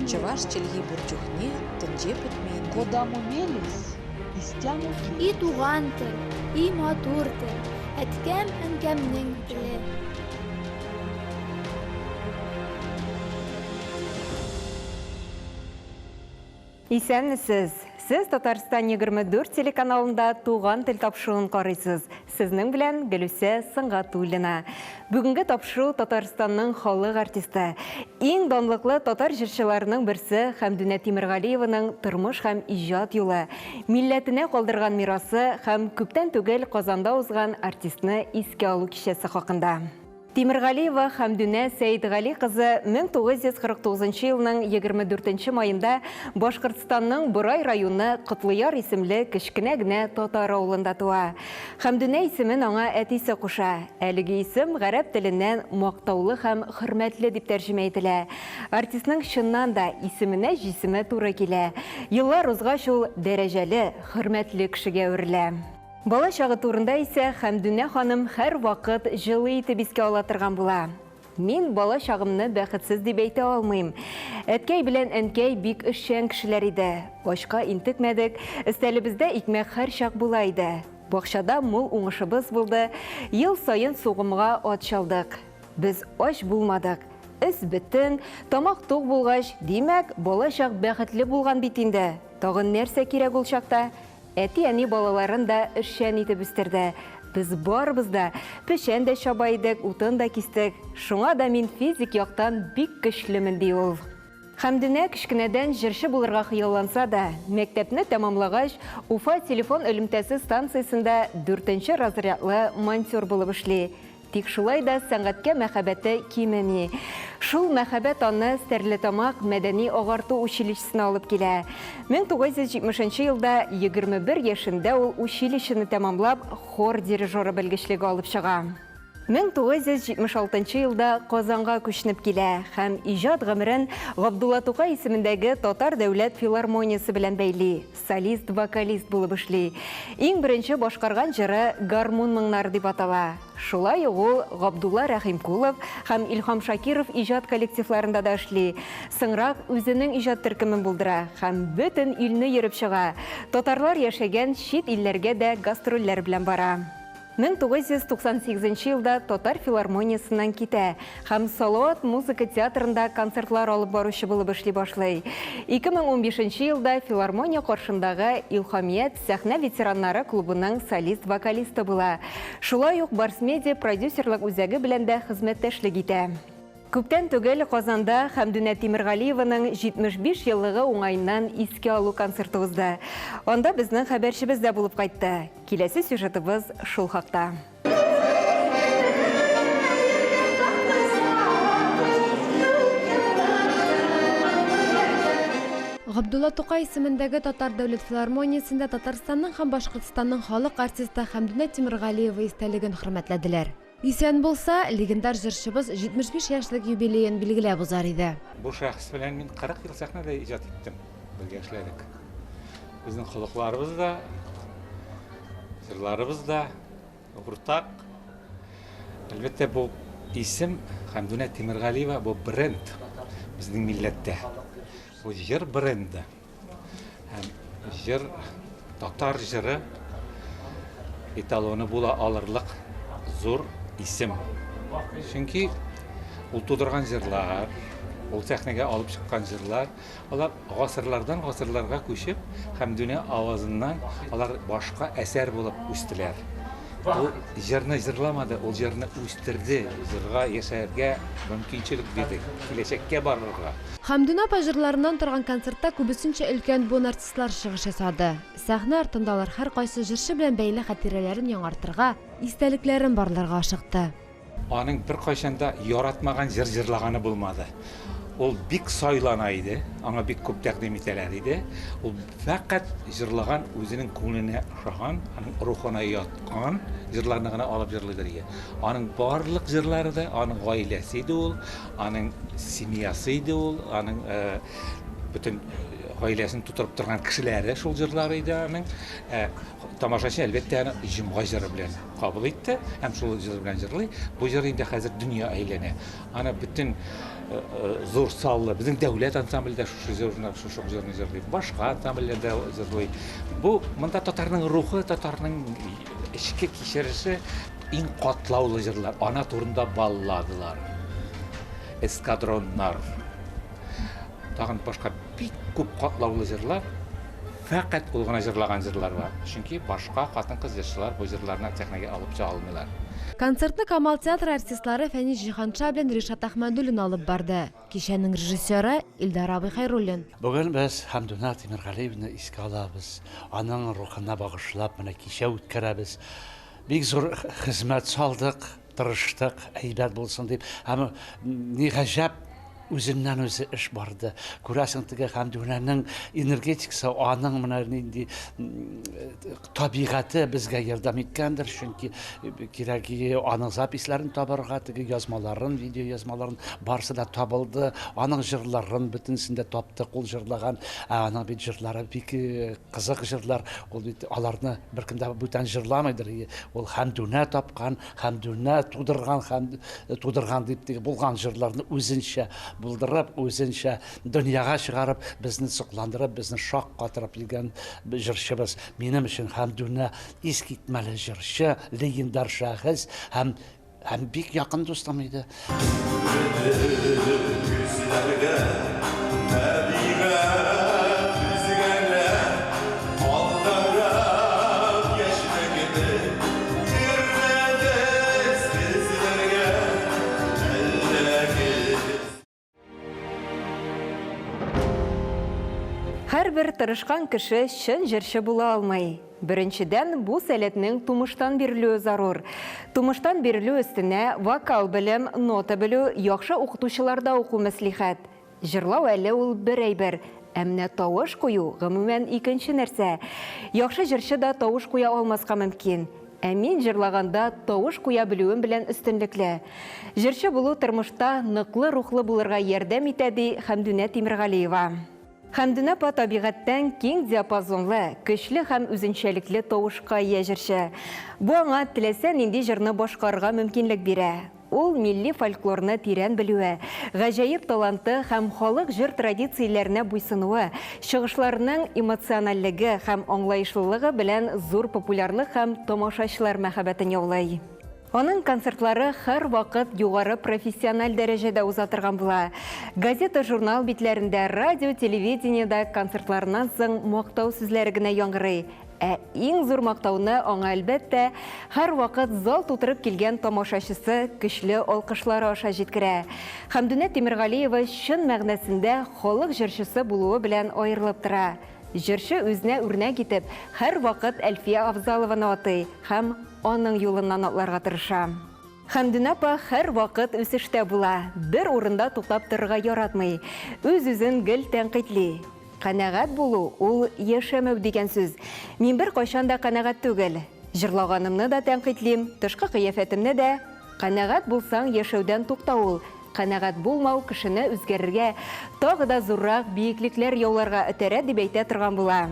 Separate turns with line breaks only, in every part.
Чӑваш чӗлхи пурчухне тӗнче путмен.
Куда мы мелись, истяну
И туған тіл, и матур тіл, әткәм әнкәмнең тілі.
Исәнмесез. Сіз Татарстан 24 телеканалында туған тіл тапшыруын қарайсыз. Сізнің білән Гөлүсә Сыңғатуллина. Бүгінгі тапшыру Татарстанның халық артисті. Ең данлыклы татар жырчыларының бірсі Хәмдүнә Тимерғалиеваның тормыш һәм иҗат юлы. Милләтенә калдырган мирасы һәм күптән түгел Казанда узган артистны искә алу кичәсе хакында. Тимерғалиева Хәмдүнә Сәйдғали кызы 1949 елның 24 майында Башкортстанның Борай районы Кытлыяр исемле кечкенә генә татар авылында туа. Хәмдүнә исемен аңа әтисе куша. Әлеге исем гарәп теленнән мактаулы һәм хөрмәтле дип тәрҗемә ителә. Артистның чыннан да исеменә җисеме туры килә. Еллар узгач ул дәрәҗәле, хөрмәтле кешегә әверелә. Бала чагы турында исә Хәмдүнә ханым һәр вакыт җылы итеп искә ала торган була. Мин бала чагымны бәхетсез дип әйтә алмыйм. Әткәй белән әнкәй бик эшчән кешеләр иде. Ашка интекмәдек, өстәлебездә икмәк һәр чак була иде. Бакчада мул уңышыбыз булды. Ел саен сугымга ат чалдык. Без аш булмадык. Эс бөтен, тамак тук булгач, димәк, бала чак бәхетле булган бит инде. Тагын нәрсә кирәк ул чакта? Әти-әни балаларын да эшчән итеп үстерде. Без барыбыз да пешән дә чабайдык, утын да кистек. Шуңа да мин физик яктан бик көчлемен ди ул. Хәмдүнә кичкенәдән җырчы булырга хыялланса да, мәктәпне тәмамлагач, Уфа телефон элемтәсе станциясендә 4нче разрядлы монтер булып эшли. Тик шулай да сәнгатькә мәхәббәте кимеми. Шул мәхәббәт аны Стәрлетамак мәдәни агарту училищесына алып килә. 1970 елда 21 яшендә ул училищены тәмамлап, хор дирижеры белгечлеге алып чыга. 1976 елда Казанга күченеп килә һәм иҗат гомерен Габдулла Тукай исемендәге Татар дәүләт филармониясе белән бәйли. Солист-вокалист булып эшли. Иң беренче башкарган җыры гармун моңнары дип атала. Шулай ул Габдулла Рәхимкулов һәм Илһам Шакиров иҗат коллективларында да эшли. Соңрак үзенең иҗат төркемен булдыра һәм бөтен илне йөреп чыга. Татарлар яшәгән чит илләргә дә гастрольләр белән бара. 1998 елда Татар филармониясыннан китә һәм Салават музыка театрында концертлар алып баручы булып эшли башлый. 2015 елда филармония каршындагы Илһамият сәхнә ветераннары клубының солист-вокалисты була. Шулай ук Барс Медиа продюсерлык үзәге белән дә хезмәттәшлек итә. Күптән түгел Казанда Хәмдүнә Тимерғалиеваның 75 еллыгы уңайыннан искә алу концерты узды. Анда безнең хәбәрчебез дә булып кайтты. Киләсе сюжетыбыз шул хакта.
Габдулла Тукай исемендәге Татар дәүләт филармониясендә Татарстанның һәм Башкортстанның халык артисты Хәмдүнә Тимерғалиева истәлеген хөрмәтләделәр. Исән булса, легендар җырчыбыз 75 яшьлек юбилеен билгеләп узар иде.
Бу шәхес белән мин 40 ел сәхнәдә иҗат иттем. Бергә эшләдек. Безнең холыкларыбыз да, җырларыбыз да уртак. Әлбәттә, бу исем Хәмдүнә Тимерғалиева бу бренд безнең милләттә. Бу җыр бренды. Һәм җыр татар җыры эталоны була алырлык зур исем. Чөнки ул тудырган җырлар, ул сәхнәгә алып чыккан җырлар, алар гасырлардан гасырларга күчеп, Хәмдүнә авазыннан алар башка әсәр булып үстеләр. Ул җырны җырламады, ул җырны үстерде, җырга яшәргә мөмкинчелек бирде, киләчәккә барырга.
Хәмдүнә җырларыннан торган концертта күбесенчә өлкән бу артистлар чыгыш ясады. Сәхнә артында алар һәр кайсы җырчы белән бәйле хатирәләрен яңартырга, истәлекләрен барларга ашыкты.
Аның бер кайчанда яратмаган җыр җырлаганы булмады. Ул бик сайлана иде, аңа бик күп тәкъдим итәләр иде. Ул фақат җырлаган үзенең күңеленә ошаган, аның рухына яткан җырларны гына алып җырлыйдыр иде. Аның барлык җырлары да аның гаиләсе иде ул, аның семьясы иде ул, аның бөтен гаиләсен тутырып торган кешеләре шул җырлар иде аның. Тамашачы әлбәттә аны җыймга җыры белән кабул итте һәм шул җыр белән җырлый. Бу җыр инде хәзер дөнья әйләнә. Аны бөтен зур саллы безнең дәүләт ансамбльдә шушы җырны җырлый. Башка ансамбльләрдә җырлый. Бу монда татарның рухы, татарның эчке кичереше иң катлаулы җырлар. Ана турында балладылар. Эскадроннар. Тагын башка бик күп катлаулы җырлар. Фәкать ул гына җырлаган җырлар бар. Чөнки башка хатын-кыз җырчылар бу җырларны сәхнәгә алып чыга алмыйлар.
Концертны Камал театры артистлары Фәнис Җиһанша белән Ришат Әхмәдуллин алып барды. Кичәнең режиссеры Илдар Абый Хәйруллин.
Бүген без Хәмдүнә Тимергалиевны искә алабыз. Аның рухына багышлап менә кичә үткәрәбез. Бик зур хезмәт салдык, тырыштык, әйбәт булсын дип. Һәм ни гаҗәп үзеннән үзе эш барды. Күрәсең теге Хәмдүнәнең энергетикасы, аның менә нинди табигаты безгә ярдәм иткәндер, чөнки кирәги аның записларын табарга, теге язмаларын, видео язмаларын барсы да табылды. Аның җырларын бөтенсендә таптык, ул җырлаган, аның бит җырлары бик кызык җырлар. Ул бит аларны беркем дә бүтән җырламыйдыр. Ул Хәмдүнә тапкан, Хәмдүнә тудырган дип теге булган җырларны үзенчә булдырып, үзенчә дөньяга чыгарып, безне сокландырып, безне шак катырып килгән җырчыбыз. Минем өчен Хәмдүнә искитмәле җырчы, легендар шәхес һәм бик якын дустым иде.
Һәрбер тырышкан кеше чын җырчы була алмый. Беренчедән, бу сәләтнең тумыштан бирелүе зарур. Тумыштан бирелү өстенә вокал белем, нота белү, яхшы укытучыларда уку мәслихәт. Җырлау әле ул бер әйбер, әмма тавыш кую гомумән икенче нәрсә. Яхшы җырчы да тавыш куя алмаска мөмкин. Ә мин җырлаганда тавыш куя белүем белән өстенлекле. Җырчы булу тормышта ныклы рухлы булырга ярдәм итә ди Хәмдүнә Тимергалиева. Хәмдүнә па табигатьтән киң диапазонлы, көчле һәм үзенчәлекле тавышка ия җырчы. Бу аңа теләсә нинди җырны башкарырга мөмкинлек бирә. Ул милли фольклорны тирән белүе, гаҗәеп таланты һәм халык җыр традицияләренә буйсынуы, чыгышларының эмоциональлеге һәм аңлаешлылыгы белән зур популярлык һәм тамашачылар мәхәббәтен яулый. Аның концертлары һәр вакыт югары профессиональ дәрәҗәдә узатырган була. Газета, журнал битләрендә, радио, телевидениедә концертларыннан соң мактау сүзләре генә яңгырый. Ә иң зур мактауны аңа әлбәттә һәр вакыт зал тутырып килгән тамашачысы көчле алкышлары аша җиткерә. Хәмдүнә Тимергалиева чын мәгънәсендә халык җырчысы булуы белән аерылып тора. Җырчы үзенә үрнәк итеп, һәр вакыт Әлфия Авзалованы атый һәм аның юлыннан атларга тырыша. Хәмдүнә апа һәр вакыт үсештә була, бер урында туктап торырга яратмый, үз-үзен гел тәнкыйтьли. Канәгать булу ул яшәмәү дигән сүз. Мин бер кайчан да канәгать түгел. Җырлаганымны да тәнкыйтьлим, тышкы кыяфәтемне дә. Канәгать булсаң яшәүдән тукта ул. Канәгать булмау кешене үзгәрергә, тагы да зуррак биеклекләр яуларга этәрә дип әйтә торган була.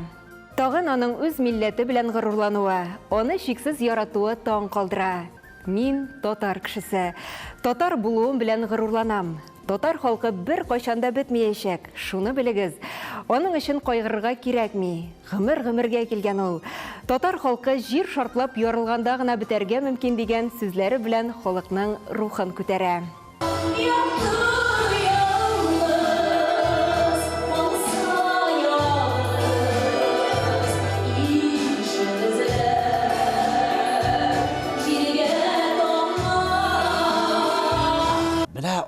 Тагын аның үз милләте белән горурлануы, аны шиксез яратуы таң калдыра. Мин татар кешесе. Татар булуым белән горурланам. Татар халкы бер кайчанда бетмәячәк. Шуны белегез. Аның өчен кайгырырга кирәкми. Гомергә килгән ул. Татар халкы җир шартлап ярылганда гына бетәргә мөмкин дигән сүзләре белән халыкның рухын күтәрә.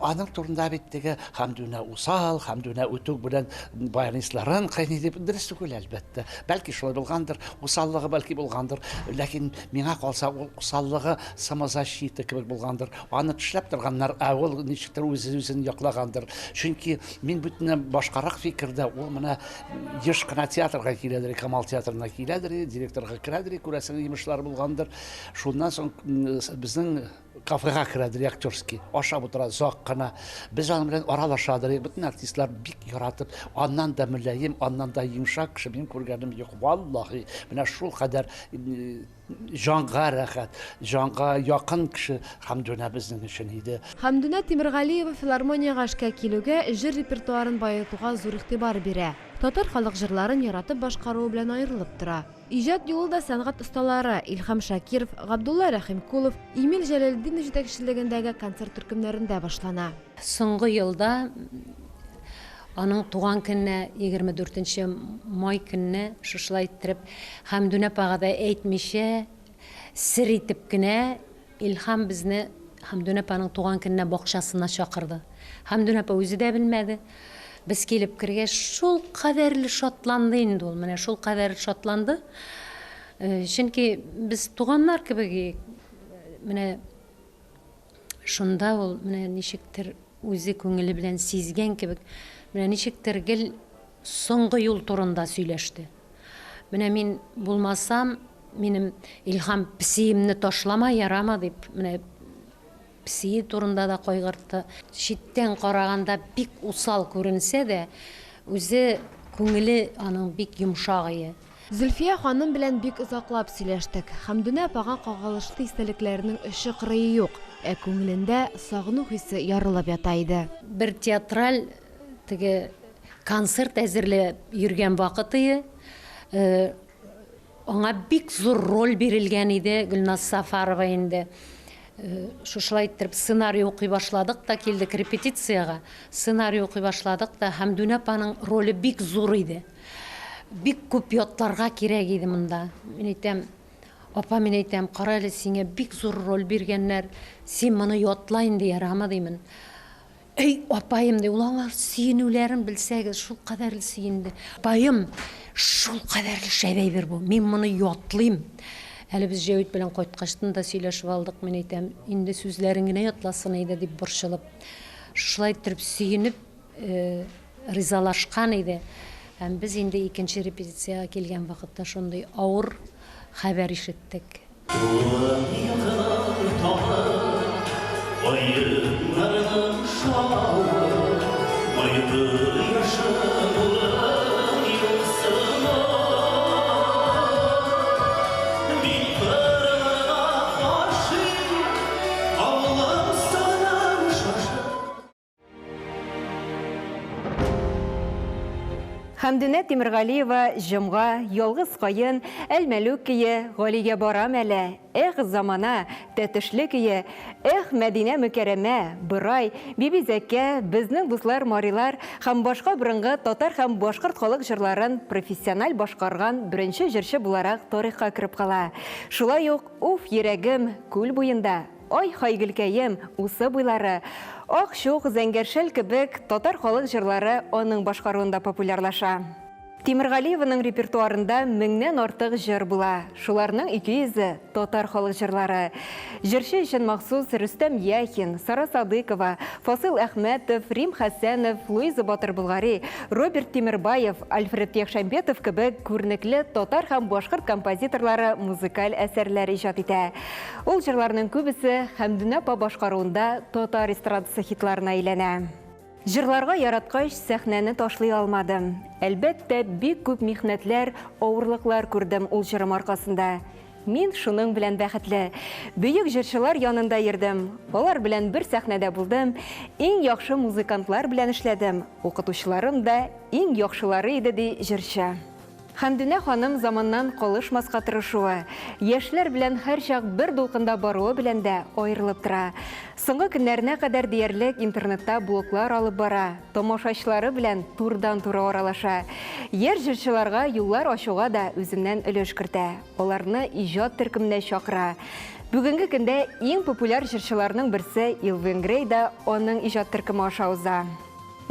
Аның турында биттеге Хәмдүнә усал, Хәмдүнә үтүк белән баянистларын кайный дип дөрес түгел әлбәттә. Бәлки шулай булгандыр, усаллыгы бәлки булгандыр, ләкин миңа калса ул усаллыгы самозащита кебек булгандыр. Аны тешләп торганнар, ул ничектер үзен яклагандыр. Чөнки мин бүтән башкарак фикердә ул менә еш кына театрга киләдер, Камал театрына киләдер, директорга керәдер, күрәсең имешләр булгандыр. Шуннан соң безнең кафега керәдер актерский, ашап утыра зак кына. Без аның белән аралашадыр. Бөтен артистлар бик яратып, аннан да мөлаем, аннан да йомшак кеше мин күргәнем юк. Валлаһи, менә шул кадәр җанга рәхәт, җанга якын кеше Хәмдүнә безнең өчен иде.
Хәмдүнә Тимергалиева филармониягә эшкә килүгә җыр репертуарын баетуга зур игътибар бирә. Татар халык җырларын яратып башкаруы белән аерылып тора. Иҗат юлында сәнгать осталары Илһам Шакиров, Габдулла Рәхимкулов, Эмил Җәләлетдинов җитәкчелегендәге концерт төркемнәрендә башлана.
Соңгы елда аның туган көнне 24 май көнне шушылай иттереп Хәмдүнә апага да әйтмичә сер итеп кенә Илһам безне Хәмдүнә апаның туган көнне бакчасына чакырды. Хәмдүнә апа үзе дә белмәде. Без килеп кергәч шул кадәрле шатланды инде ул. Менә шул кадәрле шатланды. Чөнки без туганнар кебек менә шунда ул менә ничектер үзе күңеле белән сизгән кебек менә ничектер гел соңгы юл турында сөйләште. Менә мин булмасам, минем Илһам песиемне ташлама, ярама дип менә песие турында да кайгыртты. Читтән караганда бик усал күренсә дә, үзе күңеле аның бик йомшак иде.
Зөлфия ханым белән бик озаклап сөйләштек. Хәмдүнә апага кагалышлы истәлекләренең эше кырые юк, күңелендә сагыну хисе ярылып ята иде.
Бер театраль теге концерт әзерләп йөргән вакыты аңа бик зур роль бирелгән иде. Гөлназ Сафарова инде шушылай иттереп сценарий укый башладык та килдек репетицияга. Сценарий укый башладык та Хәмдүнә апаның роле бик зур иде. Бик күп ятларга кирәк иде монда. Мин әйтәм, апа, мин әйтәм, кара әле сиңа бик зур роль биргәннәр. Син моны ятла инде, ярама димин. Эй, апаем ди, улаңа сөенүләрен белсәгез, шул кадәрле сөенде. Апаем, шул кадәрле шәбәйбер бу. Мин моны ятлыйм. Әле без Җәүит белән кайткачтан да сөйләшеп алдык. Мин әйтәм, инде сүзләрен генә ятласын иде дип борчылып. Шулай итеп сөенеп, ризалашкан иде. Һәм без инде икенче репетициягә килгән вакытта шундый авыр хәбәр ишеттек.
Хәмдүнә Тимергалиева җомга, ялгыз кайын, әлмәлүк кие, Галигә барам әле, замана, тәтешле кие, Мәдинә Мөкәррәмә, Бырай, Биби Зәкә, безнең дуслар Марилар һәм башка борынгы татар һәм башкорт халык җырларын профессиональ башкарган беренче җырчы буларак тарихка кереп кала. Шулай ук Уф йөрәгем күл буенда, Ай хайгелкәем, усы буйлары, Ак шук зәңгәршәл кебек татар халык җырлары аның башкаруында популярлаша. Тимергалиеваның репертуарында 1000-нән артык җыр була. Шуларның 200-е татар халык җырлары. Җырчы өчен махсус Рөстәм Яхин, Сара Садыкова, Фасыл Әхмәтов, Рим Хәсәнов, Луиза Батырбулгари, Роберт Тимербаев, Альфред Яхшәмбетов кебек күренекле татар һәм башкорт композиторлары музыкаль әсәрләр иҗат итә. Ул җырларның күбесе Хәмдүнә апа башкаруында татар эстрадасы хитларына әйләнә. Җырларга яраткач сәхнәне ташлый алмадым. Әлбәттә, бик күп михнәтләр, авырлыклар күрдем ул җырым аркасында. Мин шуның белән бәхетле. Бөек җырчылар янында йөрдем. Алар белән бер сәхнәдә булдым. Иң яхшы музыкантлар белән эшләдем. Укытучыларым да иң яхшылары иде ди җырчы. Хәмдүнә ханым заманнан калышмаска тырышуы, яшьләр белән һәр чак бер дулкында баруы белән дә аерылып тора. Соңгы көннәренә кадәр диярлек интернетта блоглар алып бара, тамашачылары белән турдан-туры аралаша. Яшь җырчыларга юллар ачуга да үзеннән өлеш кертә. Аларны иҗат төркеменә чакыра. Бүгенге көндә иң популяр җырчыларның берсе Илвин Грей да аның иҗат төркеме аша уза.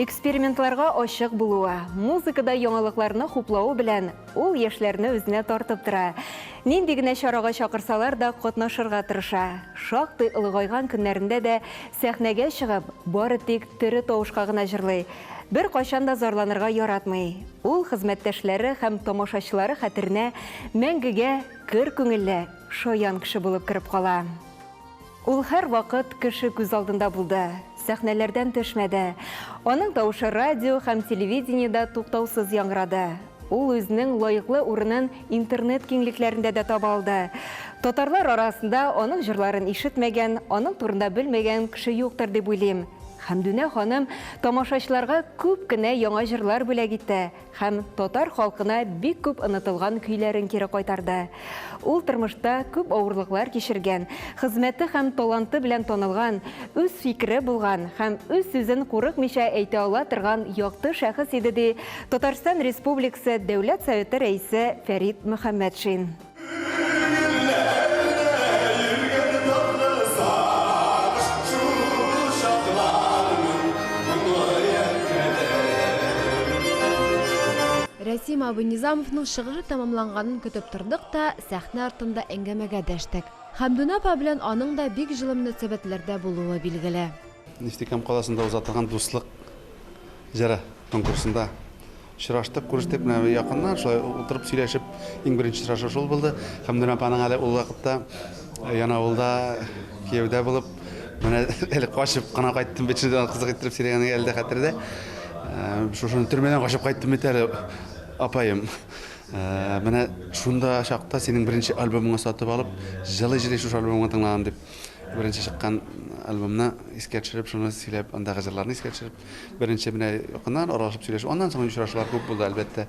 Экспериментларга ачык булуы, музыкада яңалыкларны хуплау белән ул яшьләрне үзенә тартып тора. Нинди генә чарага чакырсалар да катнашырга тырыша. Шактый ылгайган көннәрендә дә сәхнәгә чыгып, бары тик тере тавышка гына җырлый. Бер кайчан да зарланырга яратмый. Ул хезмәттәшләре һәм тамашачылары хәтеренә мәңгегә көр күңелле, шаян кеше булып кереп кала. Ул һәр вакыт кеше күз алдында булды, сәхнәләрдән төшмәде. Аның тауышы радио һәм телевидениедә туктаусыз яңгырады. Ул үзенең лайыклы урынын интернет киңлекләрендә дә таба алды. Татарлар арасында аның җырларын ишетмәгән, аның турында белмәгән кеше юктыр дип уйлыйм. Хәмдүнә ханым тамашачыларга күп кенә яңа җырлар бүләк итте һәм татар халкына бик күп онытылган көйләрен кире кайтарды. Ул тормышта күп авырлыклар кичергән, хезмәте һәм таланты белән танылган, үз фикере булган һәм үз сүзен курыкмыйча әйтә ала торган якты шәхес иде ди Татарстан Республикасы Дәүләт Советы рәисе Фәрит Мөхәммәтшин.
Рәсим Абынизамовның шигыре тамамланганын көтеп тордык та сәхнә артында әңгәмәгә дәштек. Хәмдүнә апа белән аның да бик җылы мөнәсәбәтләрдә булуы билгеле.
Нефтекам каласында узатылган дуслык җыры конкурсында очраштык, күрештек, менә якыннан шулай утырып сөйләшеп, иң беренче очрашу шул булды. Хәмдүнә апаның әле ул вакытта Янаулда кияүдә булып, менә әле качып кына кайттым бит, кызык иттереп сөйләгәнне әле хәтердә. Шушыны төрмәдән качып кайттым бит әле апайым. Менә шунда чакта синең беренче альбомыңны сатып алып, җылы-җылы шушы альбомыңны тыңлаган дип, беренче чыккан альбомны искә төшереп, шуны сөйләп, андагы җырларны искә төшереп, беренче менә якыннан аралашып сөйләшеп, аннан соң очрашулар күп булды әлбәттә.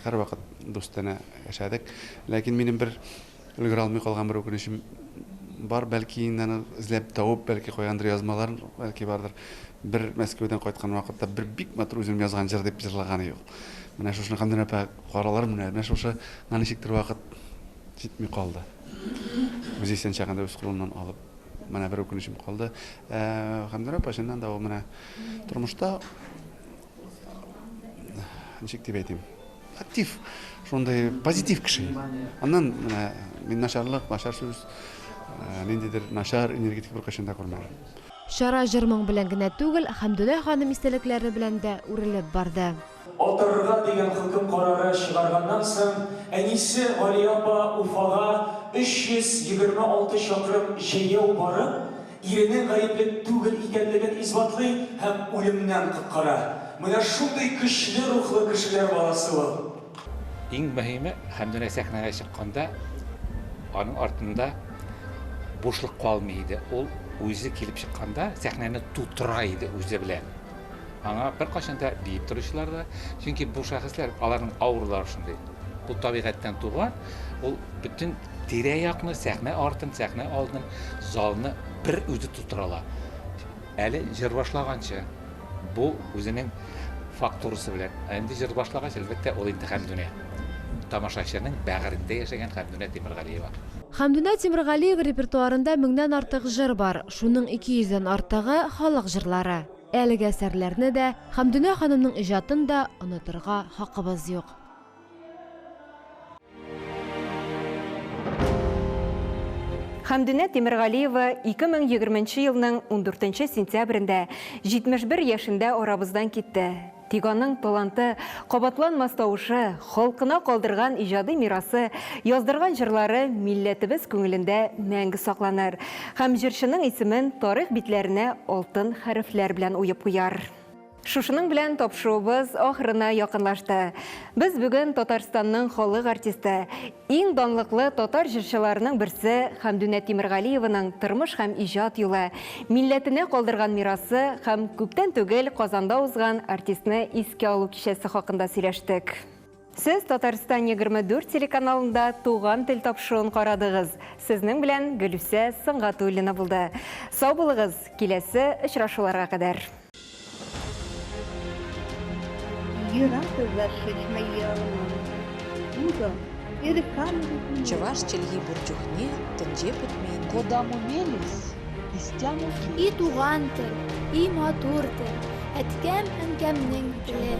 Һәр вакыт дустана яшәдек, ләкин минем бер өлгерә алмый калган бер үкенечем бар, бәлки инде эзләп табып, бәлки куяндыр язмалар, бәлки бардыр. Бер Мәскәүдән кайткан вакытта бер бик матур үзем язган җыр дип җырлаган юк. Менә шушны Хәмдүнә апа каралар, менә шушы ничектер вакыт җитми калды. Үзе исән чагында үз кулымнан алып, менә бер үкенечем калды. Хәмдүнә апа шуннан да ул менә тормышта ничек дип әйтим, актив, шундай позитив кеше. Аннан менә мин начарлык, начар сүз, ниндидер начар энергетик бер кешендә күрмәдем.
Шара җырмың белән генә түгел, Хәмдүнә ханым истәлекләре белән дә үрелеп барды.
Алтырырга дигән хөкем карары чыгарганнан соң, әнисе Галия апа Уфага 326 чакрым җәяү барып, иренең гаепле түгел икәнлеген исбатлый һәм үлемнән коткара. Менә шундый көчле рухлы кешеләр баласы ул.
Иң мөһиме, Хәмдүнә сәхнәгә чыкканда, аның артында бушлык калмый иде. Ул үзе килеп чыкканда сәхнәне тутыра иде үзе белән. Аңа бер кашан да дип торышлар да, чөнки бу шәхесләр аларның авырлары шундый. Бу табигатьтән туган, ул бүтән тирә-якны, сәхнә артын, сәхнә алдын, залны бер үзе тутырала. Әле җыр башлаганчы бу үзенең фактурасы белән. Инде җыр башлагач, әлбәттә, ул инде Хәмдүнә. Тамашачының бәгырендә яшәгән Хәмдүнә Тимергалиева.
Хәмдүнә Тимергалиева репертуарында 1000дән артык җыр бар, шуның 200дән артыгы халык җырлары. Әлеге әсәрләрне дә, Хәмдүнә ханымның иҗатын да онытырга хакыбыз юк.
Хәмдүнә Тимергалиева 2020 елның 14 сентябрендә 71 яшендә арабыздан китте. Тик аның таланты, кабатланмас тавышы, халкына калдырган иҗади мирасы, яздырган җырлары милләтебез күңелендә мәңге сакланыр. Һәм җырчының исемен тарих битләренә алтын хәрефләр белән уеп куяр. Шушының белән тапшыруыбыз ахырына якынлашты. Без бүген Татарстанның халык артисты, иң данлыклы татар җырчыларының берсе Хәмдүнә Тимергалиеваның тормыш һәм иҗат юлы, милләтенә калдырган мирасы һәм күптән түгел Казанда узган артистны искә алу кичәсе хакында сөйләштек. Сез Татарстан 24 телеканалында туган тел тапшыруын карадыгыз. Сезнең белән Гөлүсә Сыңгатуллина булды. Сау булыгыз, киләсе очрашуларга кадәр.
Чаваш челги бурчухне, тынже путмейн.
Куда мумелис, истяму
И туган тел, и матур тел, әткәм әнкәмнең теле.